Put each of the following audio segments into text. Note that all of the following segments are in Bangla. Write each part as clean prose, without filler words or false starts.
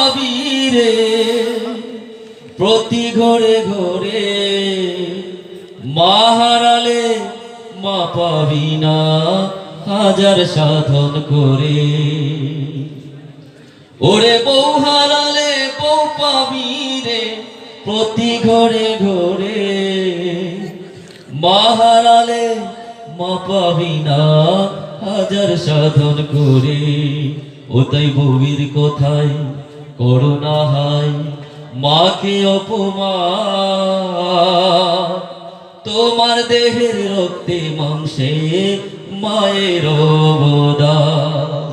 আবিরে প্রতি ঘরে ঘরে মা হারালে মা পাবি না হাজার সাধন করে। ওরে বউ হারালে বউ পাবি রে প্রতি ঘরে ঘরে মা হারালে মা পাবি না হাজার সাধন করে। ও তাই বউয়ের কোথায় করুণা হায় মাকে অপমান, তোমার দেহের রক্তে মাংসে মায়ের অবদান,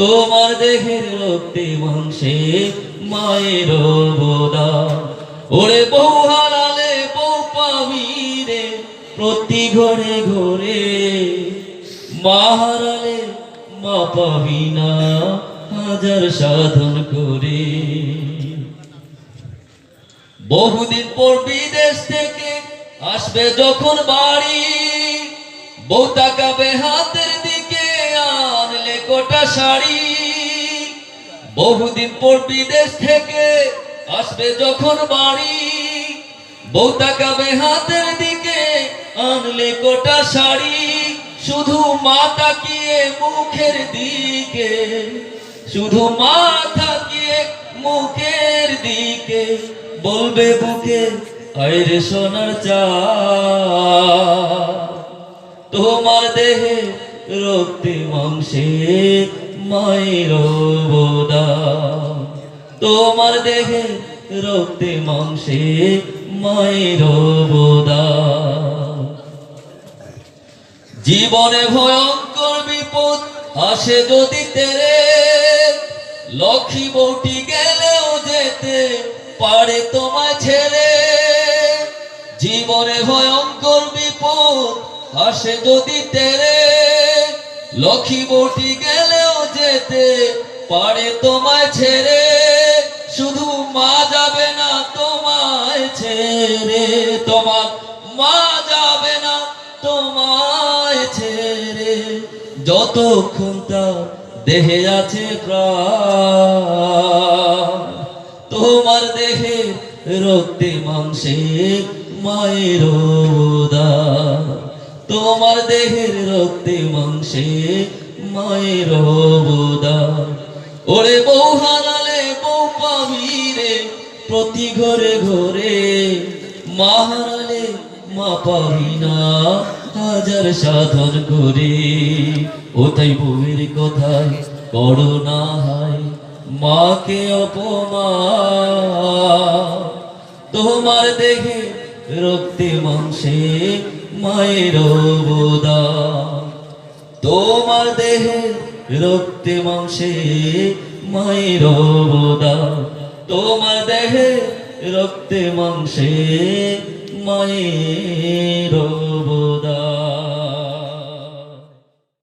তোমার দেহের রক্তে মাংসে মায়ের অবদান। ওরে বউ হারালে বউ পাবি রে প্রতি ঘরে ঘরে মা হারালে মা পাবি না হাজার সাধন করে। বহুদিন পর বিদেশ থেকে আসবে যখন বাড়ি, বউ তাকাবে হাতের দিকে আনলে কোটা শাড়ি। বহুদিন পর বিদেশ থেকে আসবে যখন বাড়ি, বউ তাকাবে হাতের দিকে আনলে কোটা শাড়ি। শুধু মা তাকিয়ে মুখের দিকে, শুধু মা তাকিয়ে মুখের দিকে বলবে বুকে আইরে সোনার চাঁদ, তোমার দেহে রক্তে মাংসে মায়ের অবদান, তোমার দেহে রক্তে মাংসে মায়ের অবদান। জীবনে ভয়ঙ্কর বিপদ আসে যদি তেরে, লক্ষ্মী বউটি গেলেও যেতে পারে তোমায় ছেড়ে। জীবনে ভয়ঙ্কর বিপদ আসে যদি তেরে, লক্ষ্মী বউটি গেলেও যেতে পারে তোমায় ছেড়ে। শুধু মা যাবে না তোমায় ছেড়ে, তোমার মা যাবে না তোমায় ছেড়ে। যতক্ষণ তার দেহে আছে প্রাণ, তোমার দেহে রক্তে মাংসে মায়ের অবদান, তোমার দেহের রক্তে মাংসে মায়ের অবদান। ওরে বউ হারালে বউ পাবি রে প্রতি ঘরে ঘরে মা হারালে মা পাবি না হাজার সাধন করে। ও তাই বউয়ের কথায় করুণা হায় মাকে অপমান, তোমার দেহে রক্তে মাংসে মায়ের অবদান, তোমার দেহে রক্তে মাংসে মায়ের অবদান, তোমার দেহে রক্তে মাংসে মায়ের অবদান।